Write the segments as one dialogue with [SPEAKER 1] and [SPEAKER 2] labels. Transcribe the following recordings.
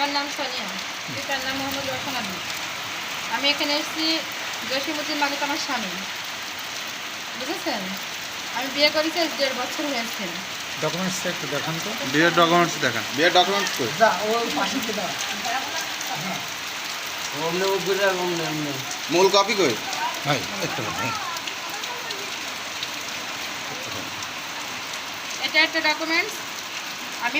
[SPEAKER 1] আমার নাম সোনিয়া, পিতার নাম মোহাম্মদ রহমান আলী। আমি এখানে এসেছি, জসিমউদ্দিন মালিক আমার স্বামী, বুঝেছেন? আমি বিয়ে করেছি, 1.5 বছর হয়েছে।
[SPEAKER 2] ডকুমেন্টস একটু দেখান তো।
[SPEAKER 3] বিয়ের ডকুমেন্টস দেখান। বিয়ের ডকুমেন্টস কই? মূল কপি কই?
[SPEAKER 2] ভাই একটু ভাই
[SPEAKER 1] এটা একটা ডকুমেন্টস। আমি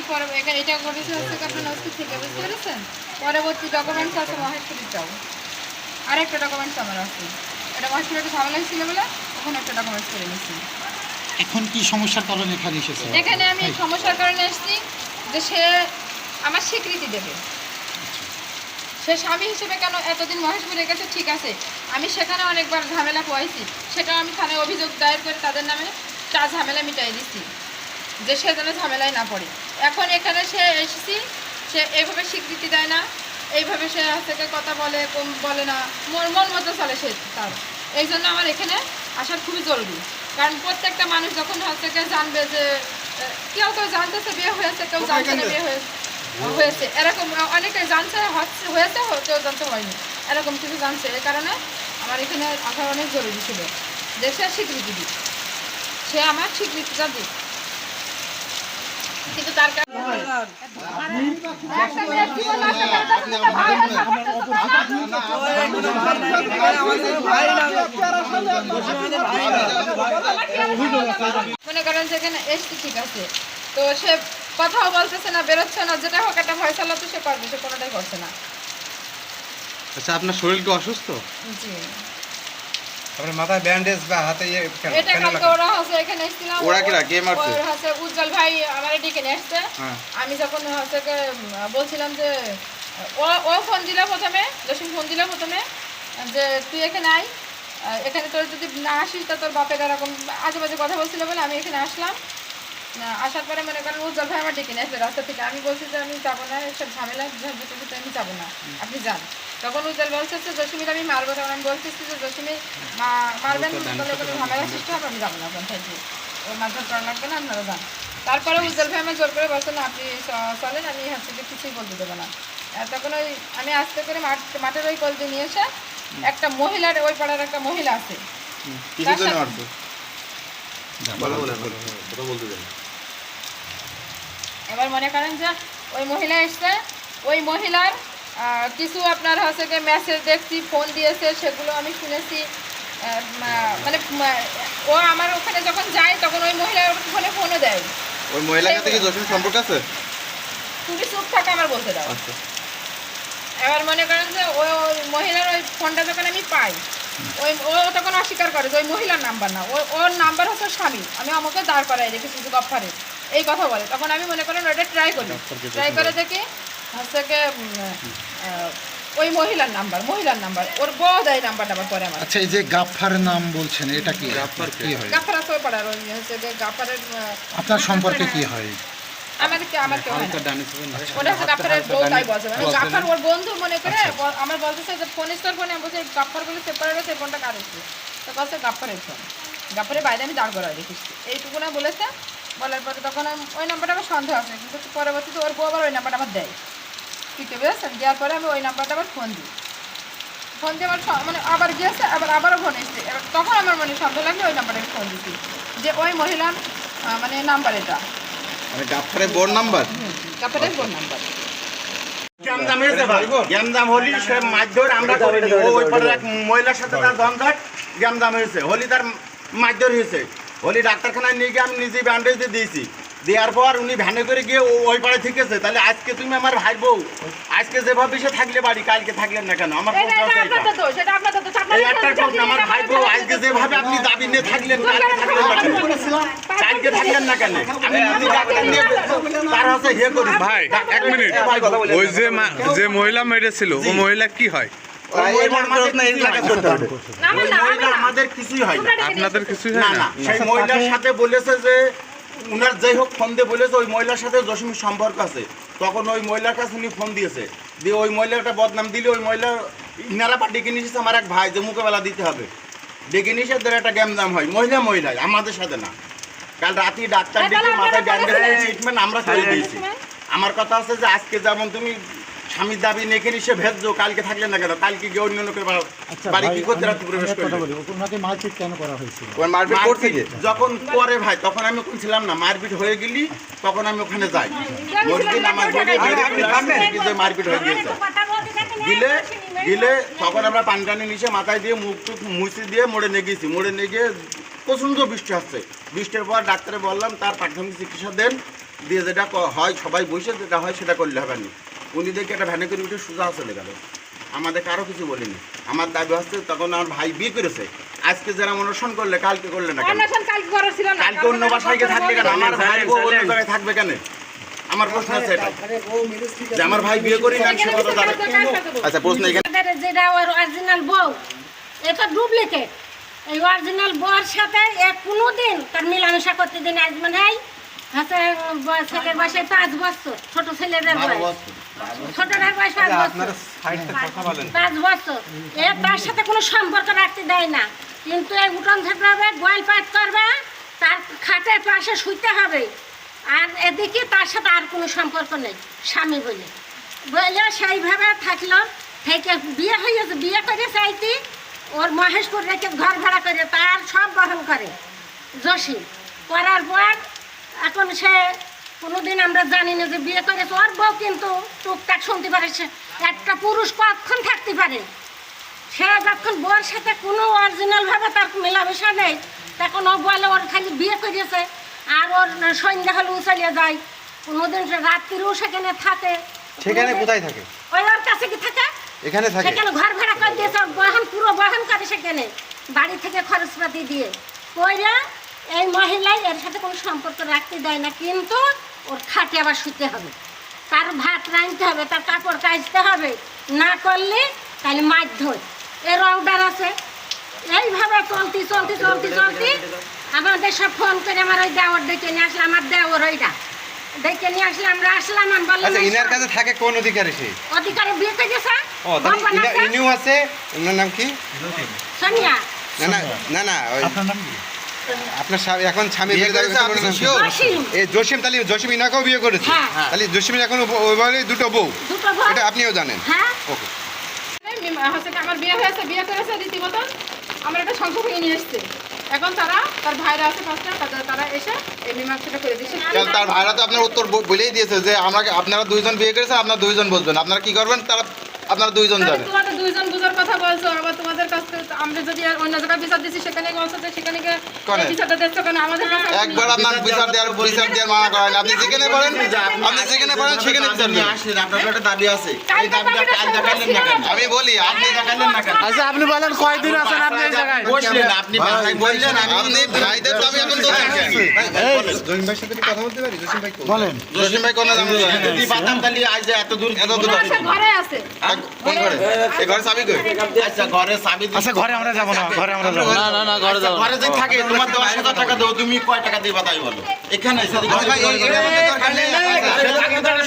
[SPEAKER 1] এটা করেছি হচ্ছে আপনার নস্তিক থেকে, বুঝতে পেরেছেন? পরবর্তী ডকুমেন্টস আছে মহেশপুরিটাও, আরেকটা ডকুমেন্টস আমার আছে। এটা মহেশপুরে একটা ঝামেলা হয়েছিল বলে ওখানে একটা ডকুমেন্টস করে নিচ্ছি।
[SPEAKER 2] এখন কি সমস্যার কারণে এখানে এসেছে?
[SPEAKER 1] এখানে আমি সমস্যার কারণে এসেছি যে সে আমার স্বীকৃতি দেবে। সে স্বামী হিসেবে কেন এতদিন মহেশপুরে গেছে, ঠিক আছে, আমি সেখানে অনেকবার ঝামেলা পোয়াইছি, সেটাও আমি থানায় অভিযোগ দায়ের করে তাদের নামে ঝামেলা মিটাই দিচ্ছি, যে সে যেন ঝামেলায় না পড়ে। এখন এখানে সে এসেছি, সে এইভাবে স্বীকৃতি দেয় না, এইভাবে সে থেকে কথা বলে, কম বলে না, মন মতো চলে সে তার। এই জন্য আমার এখানে আসার খুবই জরুরি। কারণ প্রত্যেকটা মানুষ যখন থেকে জানবে যে কেউ জানতেছে বিয়ে হয়েছে, কেউ জানছে না বিয়ে হয়েছে, এরকম অনেকে জানছে হয়েছে, কেউ জানতে হয়নি, এরকম কিছু জানছে। এই কারণে আমার এখানে আসার অনেক জরুরি ছিল যে সে স্বীকৃতি দিক, সে আমার স্বীকৃতিটা দিক। কিন্তু তার মনে করেন যেখানে এসছি, ঠিক আছে, তো সে কথাও বলতেছে না, বেরোচ্ছে না, যেটা হোক একটা ফয়সালা তো সে করবে, সে কোনোটাই করছে না।
[SPEAKER 3] আচ্ছা, আপনার শরীর কি অসুস্থ?
[SPEAKER 1] জি,
[SPEAKER 2] আপনার মাথায় ব্যান্ডেজ বা হাতে
[SPEAKER 1] এটা কালকে ওরা হচ্ছে এখানে এসেছিলাম।
[SPEAKER 3] ওরা কিরা কে মারছে?
[SPEAKER 1] ওর হচ্ছে উজ্জ্বল ভাই আমার ডেকে নিয়ে আসছে। আমি যখন হচ্ছে বলছিলাম যে ও ফোন দিল প্রথমে, জসিম ফোন দিল প্রথমে যে তুই এখানে আয়, এখানে তোর যদি না আসিস তা তোর বাপের এরকম আজেবাজে কথা বলছিল বলে আমি এখানে আসলাম। আসার পরে মনে করেন উজ্জ্বল ভাই আমার ডেকে নিয়ে আসবে রাস্তা থেকে। আমি বলছি যে আমি যাবো না, এসব ঝামেলা ভিতরে আমি যাবো না, আপনি যান। তখন উজ্জ্বল বলছে যে জসিমির আমি মারবো, তখন আমি বলতেছি যে জসিমি মারবেন, বলে কোনো ঝামেলা সৃষ্টি হবে, আমি যাবো না পঞ্চায়েত, ও মারধর করা লাগবে না, আপনারা যান। তারপরে উজ্জ্বল ভাই আমার জোর করে বলছেন না আপনি চলেন, আমি হচ্ছে যে কিছুই বলতে দেবো না। তখন ওই আমি আস্তে করে মাঠের ওই কল দিয়ে নিয়ে এসে একটা মহিলার, ওই পাড়ার একটা মহিলা আছে, এবার মনে করেন যে ওই মহিলা এসছে, ওই মহিলার কিছু আপনার হচ্ছে যে মেসেজ দেখছি, ফোন দিয়েছে, সেগুলো আমি শুনেছি। মানে ও আমার ওখানে যখন যায় তখন ওই মহিলা ওখানে ফোনও দেয়।
[SPEAKER 3] ওই মহিলার সাথে কি জসিম সম্পর্ক আছে?
[SPEAKER 1] তুমি চুপ থাকা, আমার বলতে দাও। এবার মনে করেন যে ওই মহিলার ওই ফোনটা যখন আমি পাই, ও তখন অস্বীকার করে যে ওই মহিলার নাম্বার না, ওর নাম্বার হচ্ছে স্বামী, আমি আমাকে দাঁড় করাই রেখেছি গফারে, এই কথা বলে। তখন আমি মনে করেন ওটা ট্রাই করে দেখি হচ্ছে ওই মহিলার নাম্বার ওর বউ দেয় নাম্বারটা আবার পরে আমার।
[SPEAKER 2] আচ্ছা, এই যে গাফফার নাম বলছেন, এটা কি কি হয়?
[SPEAKER 1] গাফার আছে ওই পাড়ার, ওই হচ্ছে যে গাফারের
[SPEAKER 2] আপনার সম্পর্কে কি হয়?
[SPEAKER 1] আমার কেউ হয় না। ওটা হচ্ছে গাফারের বউ, তাই বলছে। মানে গাফার ওর বন্ধু মনে করে আমার বলতেছে যে ফোন স্টোর ফোনে, বলছে গাফার বলে সেপারেট হয়েছে, ফোনটা কার হচ্ছে, তো বলছে গাফারের ফোন, গাফারের বাইরে আমি দাঁড় করাই রেখেছি, এইটুকু না বলেছে। বলার পরে তখন ওই নাম্বারটা আমার সন্দেহ আছে, কিন্তু পরবর্তীতে ওর বউ আবার ওই নাম্বারটা আমার দেয়, ঠিক আছে, বুঝেছেন? দেওয়ার পরে আমি ওই নাম্বারটা আবার ফোন দিই, ফোন দিয়ে আমার মানে আবার গিয়েছে, আবারও ফোন এসছে। এবার তখন আমার মনে সন্দেহ লাগলে ওই নাম্বারে ফোন দিচ্ছি যে ওই মহিলার মানে নাম্বার, এটা
[SPEAKER 3] মানে গাফারের বোর নাম্বার,
[SPEAKER 1] গাফারের ফোন নাম্বার।
[SPEAKER 4] গ্যামদাম হলি সে মারধর আমরা করিনি, ওই পাড়ার এক মহিলার সাথে তার দ্বন্দ্ব, গ্যামদাম হয়েছে, হোলি তার মারধর হয়েছে। হোলি ডাক্তারখানায় নিয়ে গিয়ে আমি নিজেই ব্যান্ডেজ দিয়ে দিয়েছি, দেওয়ার পর উনি ভ্যানে করে গিয়ে ওই পাড়ায় থেকেছে। তাহলে আজকে তুমি আমার ভাই বউ, আজকে যেভাবে সে থাকলে বাড়ি, কালকে থাকলেন না কেন? আমার প্রশ্ন হচ্ছে এই একটার প্রশ্ন, আমার ভাই বউ আজকে যেভাবে আপনি দাবি নিয়ে থাকলেন, কালকে থাকলেন না কেন? কালকে থাকলেন না কেন? আমি যদি ডাক্তার নিয়ে তার হচ্ছে হে করি।
[SPEAKER 5] ভাই এক মিনিট, ওই যে মহিলা মেরেছিল ও মহিলা কি হয়?
[SPEAKER 4] আমাদের কিছুই হয় না,
[SPEAKER 5] আপনাদের কিছুই
[SPEAKER 4] না
[SPEAKER 5] হয়
[SPEAKER 4] না।
[SPEAKER 5] না?
[SPEAKER 4] সেই মহিলার সাথে বলেছে যে উনার যাই হোক ফোন দিয়ে বলেছে ওই মহিলার সাথে জসিমের সম্পর্ক আছে। তখন ওই মহিলার কাছে উনি ফোন দিয়েছে, দিয়ে ওই মহিলাটা বদনাম দিলে ওই মহিলা ইনারা পা ডেকে নিয়েছে আমার এক ভাই, যে মোকাবেলা দিতে হবে, ডেকে নিয়েছে, ধরে একটা গ্যামজাম হয়। মহিলা আমাদের সাথে না। কাল রাতে ডাক্তার ডেকে মাথায় ব্যান্ডেজ ট্রিটমেন্ট আমরা করে দিয়েছি। আমার কথা আছে যে আজকে যেমন তুমি স্বামীর দাবি নেখে সে ভেজো কালকে থাকলে না কেন কালকে গিয়ে অন্য লোকের বাড়ি কি করতে রাত্রি প্রবেশ করবে
[SPEAKER 2] ওনাকে মারপিট কেন করা হয়েছিল?
[SPEAKER 3] ওর মারপিট করছে কি?
[SPEAKER 4] যখন করে ভাই তখন আমি ওখানে ছিলাম না, মারপিট হয়ে গেলি তখন আমি ওখানে যাই মসজিদ নামাজ পড়ে বেরিয়ে মারপিট হয়ে গিয়েছে গিলে গিলে তখন আমরা পানি টানি নিচে মাথায় দিয়ে মুখ টুক মুছে দিয়ে মোড়ে নিয়ে গেছি, মোড়ে নিয়ে গিয়ে প্রচণ্ড বৃষ্টি আসছে, বৃষ্টির পর ডাক্তারে বললাম তার প্রাথমিক চিকিৎসা দেন দিয়ে যেটা হয় সবাই বসে যেটা হয় সেটা করলে হবে না। উনি দেখে একটা ভ্যানে করে উঠে সোজা চলে গেল, আমাদের কারো কিছু বলিনি। আমার দাবি হচ্ছে তখন আমার ভাই বিয়ে করেছে, আজকে যারা অনশন করলে কালকে করলে না কেন, কালকে অন্য বাসায় গিয়ে থাকলে কেন, আমার ভাই বউ অন্য জায়গায় থাকবে কেন? আমার প্রশ্ন আছে এটা যে আমার ভাই বিয়ে করি না সে কথা জানে।
[SPEAKER 3] আচ্ছা প্রশ্ন এখানে
[SPEAKER 6] আমাদের যেটা ওর অরিজিনাল বউ এটা ডুপ্লিকেট, এই অরিজিনাল বউর সাথে এ কোনোদিন তার মেলামেশা করতে দিন আসবে নাই। হচ্ছে ছেলের বয়সে 5 বছর, ছোট ছেলেদের বয়স, ছোটটার বয়স 5 বছর, 5 বছর এ তার সাথে কোনো সম্পর্ক রাখতে দেয় না, কিন্তু এই উঠোন থাকতে হবে, গোয়াল পাট করবে, তার খাটের পাশে শুইতে হবে, আর এদিকে তার সাথে আর কোনো সম্পর্ক নেই স্বামী বলে বলে সেইভাবে থাকলো। থেকে বিয়ে হয়েছে, বিয়ে করে চাইতি ওর মহেশপুর রেখে ঘর ভাড়া করে তার সব বহন করে জসি করার পর এখন সে কোনোদিন আমরা জানি না যে বিয়ে করেছে। ওর বউ কিন্তু টুকটাক শুনতে পারে, সে একটা পুরুষ কতক্ষণ থাকতে পারে, সে যখন বউর সাথে কোনো অরিজিনালভাবে তার মেলামেশা নেই তখন ও বলে ওর খালি বিয়ে করেছে, আর ওর সন্ধ্যা হলেও চলে যায়, কোনোদিন রাত্রিও সেখানে থাকে।
[SPEAKER 3] সেখানে কোথায় থাকে?
[SPEAKER 6] ওই ওর কাছে কি থাকে,
[SPEAKER 3] এখানে থাকে।
[SPEAKER 6] সেখানে ঘর ভাড়া করে দিয়েছে, বহন পুরো বহন করে সেখানে বাড়ি থেকে খরচপাতি দিয়ে কইরা। এই মহিলাই এর সাথে কোনো সম্পর্ক রাখতে দেয় না, কিন্তু ওর খাটে আবার শুতে হবে, তার ভাত রাঁধতে হবে, তার কাপড় কাচতে হবে, না করলে তাহলে মারধর এর অর্ডার আছে। এইভাবে চলতি চলতি চলতি চলতি আমাদের সব ফোন করে আমার ওই দেওয়ার ডেকে নিয়ে আসলে, আমার দেওয়ার ওইটা ডেকে নিয়ে আসলে আমরা আসলাম, আমি বললাম
[SPEAKER 3] আচ্ছা ইনার কাছে থাকে কোন অধিকারী সে?
[SPEAKER 6] অধিকারে বিয়ে করে গেছে।
[SPEAKER 3] ও তাহলে ইনিও আছে, ওনার নাম কি?
[SPEAKER 6] সোনিয়া।
[SPEAKER 3] না না না না ওই
[SPEAKER 2] আপনার নাম কি?
[SPEAKER 3] আপনার এখন স্বামী বিয়ে করেছে আপনি কি শিওর?
[SPEAKER 6] জসিম।
[SPEAKER 3] এই জসিম, তাহলে জসিম ইনাকেও বিয়ে করেছে,
[SPEAKER 6] হ্যাঁ।
[SPEAKER 3] তাহলে জসিমের এখন ওইভাবে দুটো বউ,
[SPEAKER 6] দুটো বউ।
[SPEAKER 3] এটা আপনিও জানেন?
[SPEAKER 6] হ্যাঁ।
[SPEAKER 3] ওকে।
[SPEAKER 1] হচ্ছে কি আমার বিয়ে হয়েছে, বিয়ে করেছে রীতিমতো আমার একটা সংসার ভেঙে নিয়ে এসছে। এখন তারা তার ভাইরা আছে 5টা, তারা এসে এই মীমাংসাটা করে দিচ্ছে।
[SPEAKER 3] তাহলে তার ভাইরা তো আপনার উত্তর বলেই দিয়েছে যে আপনারা 2জন বিয়ে করেছেন, আপনারা 2জন বলবেন, আপনারা কি করবেন তারা আপনারা 2জন জানেন।
[SPEAKER 1] তোমাদের 2জন বুঝার কথা বলছো, আবার তোমাদের কাছে আমরা যদি আর অন্য জায়গায় বিচার দিচ্ছি সেখানে বলছো যে সেখানে গিয়ে
[SPEAKER 3] কোনে?
[SPEAKER 1] এই বিচারটা দিচ্ছ কেন আমাদের কাছে?
[SPEAKER 3] একবার আপনার বিচার দেওয়ার মানা করেন, আপনি যেখানে বলেন সেখানে বিচার দেন।
[SPEAKER 4] আসেন, আপনার একটা দাবি আছে, এই
[SPEAKER 1] কালকে
[SPEAKER 4] দাবিটা কাল দেখালেন না কেন?
[SPEAKER 3] আমি বলি আপনি
[SPEAKER 4] দেখালেন না কেন?
[SPEAKER 5] আচ্ছা আপনি বলেন কয়দিন আছেন আপনি এই জায়গায়?
[SPEAKER 4] বসলেন, আপনি ভাই বললেন,
[SPEAKER 3] আপনি ভাইদের তো আমি এখন তো জসিম ভাইয়ের সাথে কথা বলতে পারি? জসিম ভাই
[SPEAKER 2] বলেন।
[SPEAKER 3] জসিম ভাই কোন জানেন?
[SPEAKER 4] যদি বাদাম তালি আজ এত দূর
[SPEAKER 1] সে ঘরে আছে।
[SPEAKER 3] কোন ঘরে? এই ঘরে চাবি কই?
[SPEAKER 4] আচ্ছা ঘরে চাবি দিতে-
[SPEAKER 2] আচ্ছা ঘরে আমরা যাবো না, ঘরে আমরা যাবো না।
[SPEAKER 4] আচ্ছা, ঘরে যে থাকে তোমার 10,000 টাকা দাও, তুমি কয় টাকা দিবা তাই বলো। এখানে এসে ঘরে
[SPEAKER 3] ভাই, এই দরকার নেই।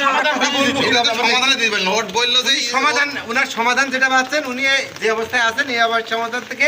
[SPEAKER 4] সমাধান করে দিতে হবে।
[SPEAKER 3] এটা তো সমাধানে দিবেন, নোট বললো যে
[SPEAKER 7] সমাধান, ওনার সমাধান যেটা পাচ্ছেন, উনি যে অবস্থায় আছেন এই অবস্থার সমাধান থেকে